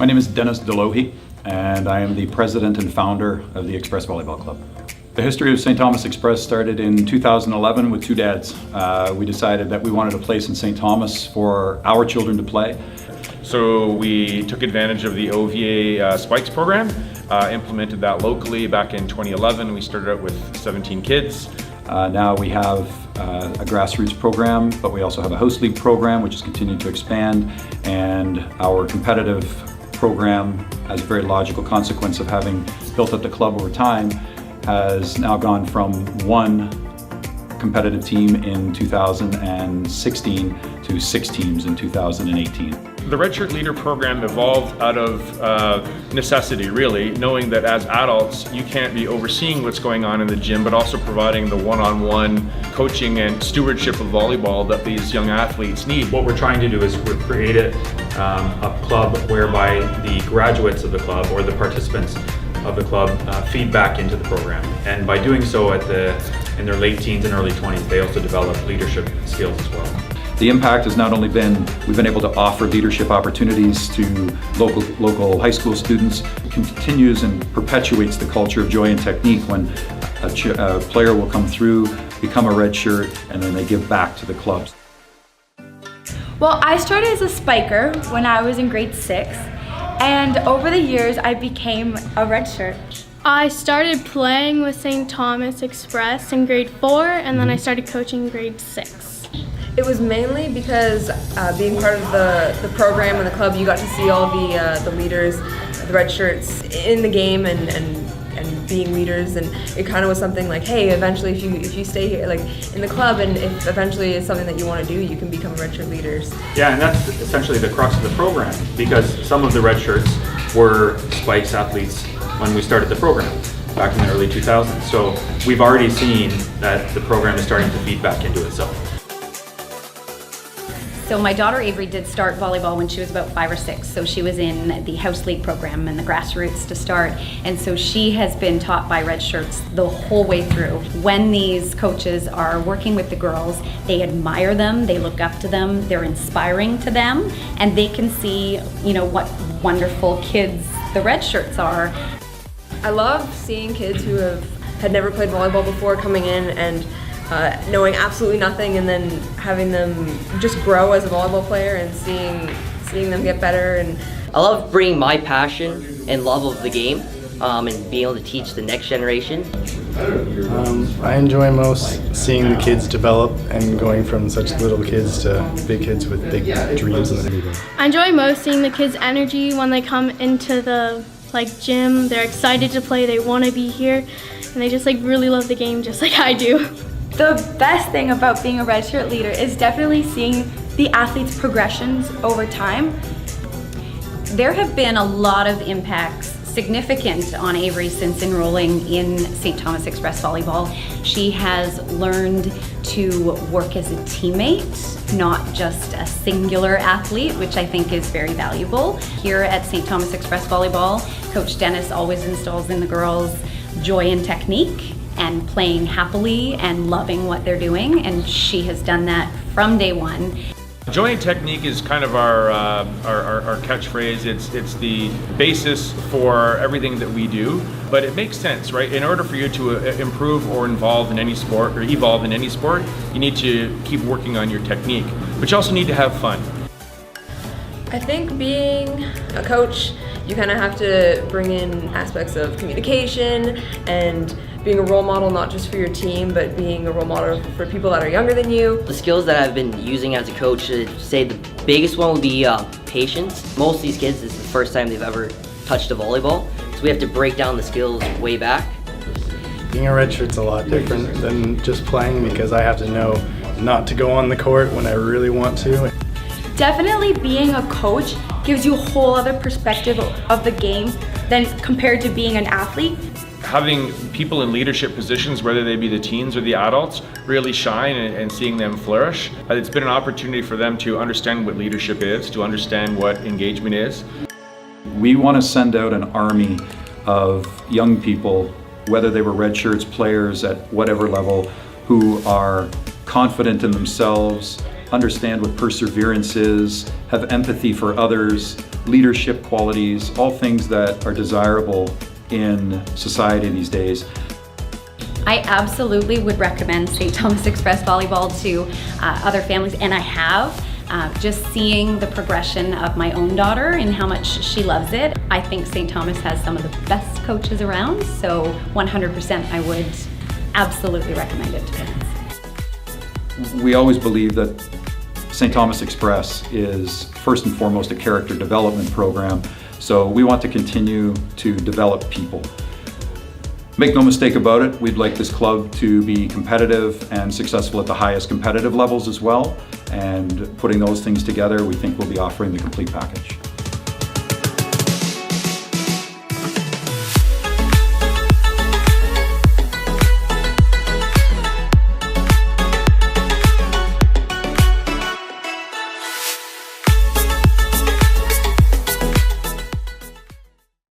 My name is Dennis Delohe, and I am the president and founder of the Express Volleyball Club. The history of St. Thomas Express started in 2011 with two dads. We decided that we wanted a place in St. Thomas for our children to play. So we took advantage of the OVA Spikes program, implemented that locally back in 2011. We started out with 17 kids. Now we have a grassroots program, but we also have a house league program which has continued to expand, and our competitive program, as a very logical consequence of having built up the club over time, has now gone from one competitive team in 2016 to 6 teams in 2018. The Red Shirt Leader program evolved out of necessity, really, knowing that as adults you can't be overseeing what's going on in the gym, but also providing the one-on-one coaching and stewardship of volleyball that these young athletes need. What we're trying to do is we're create a club whereby the graduates of the club or the participants of the club feed back into the program, and by doing so in their late teens and early 20s, they also develop leadership skills as well. The impact has not only been, we've been able to offer leadership opportunities to local high school students. It continues and perpetuates the culture of joy and technique when a player will come through, become a red shirt, and then they give back to the clubs. Well, I started as a spiker when I was in grade 6, and over the years I became a red shirt. I started playing with St. Thomas Express in grade 4, and then I started coaching in grade 6. It was mainly because being part of the program and the club, you got to see all the leaders, the red shirts in the game and being leaders, and it kind of was something like, hey, eventually if you stay here, like in the club, and if eventually it's something that you want to do, you can become red shirt leaders. Yeah, and that's essentially the crux of the program, because some of the red shirts were Spikes athletes when we started the program back in the early 2000s. So we've already seen that the program is starting to feed back into itself. So my daughter Avery did start volleyball when she was about 5 or 6. So she was in the house league program and the grassroots to start. And so she has been taught by red shirts the whole way through. When these coaches are working with the girls, they admire them, they look up to them, they're inspiring to them, and they can see, what wonderful kids the red shirts are. I love seeing kids who had never played volleyball before coming in and knowing absolutely nothing, and then having them just grow as a volleyball player and seeing them get better. And I love bringing my passion and love of the game and being able to teach the next generation. I enjoy most seeing the kids develop and going from such little kids to big kids with big dreams in the I enjoy most seeing the kids' energy when they come into the gym. They're excited to play, they want to be here, and they just really love the game just like I do. The best thing about being a red shirt leader is definitely seeing the athletes' progressions over time. There have been a lot of impacts significant on Avery since enrolling in St. Thomas Express Volleyball. She has learned to work as a teammate, not just a singular athlete, which I think is very valuable. Here at St. Thomas Express Volleyball, Coach Dennis always instills in the girls joy and technique and playing happily and loving what they're doing, and she has done that from day one. Joy and technique is kind of our catchphrase. It's the basis for everything that we do, but it makes sense, right? In order for you to improve or evolve in any sport, you need to keep working on your technique, but you also need to have fun. I think being a coach, you kind of have to bring in aspects of communication and being a role model, not just for your team, but being a role model for people that are younger than you. The skills that I've been using as a coach, I'd say the biggest one would be patience. Most of these kids, this is the first time they've ever touched a volleyball, so we have to break down the skills way back. Being a red shirt's a lot different than just playing, because I have to know not to go on the court when I really want to. Definitely being a coach gives you a whole other perspective of the game than compared to being an athlete. Having people in leadership positions, whether they be the teens or the adults, really shine and seeing them flourish. It's been an opportunity for them to understand what leadership is, to understand what engagement is. We want to send out an army of young people, whether they were red shirts, players at whatever level, who are confident in themselves, understand what perseverance is, have empathy for others, leadership qualities, all things that are desirable in society these days. I absolutely would recommend St. Thomas Express Volleyball to other families, and I have. Just seeing the progression of my own daughter and how much she loves it. I think St. Thomas has some of the best coaches around, so 100% I would absolutely recommend it to parents. We always believe that St. Thomas Express is first and foremost a character development program, so we want to continue to develop people. Make no mistake about it, we'd like this club to be competitive and successful at the highest competitive levels as well, and putting those things together, we think we'll be offering the complete package.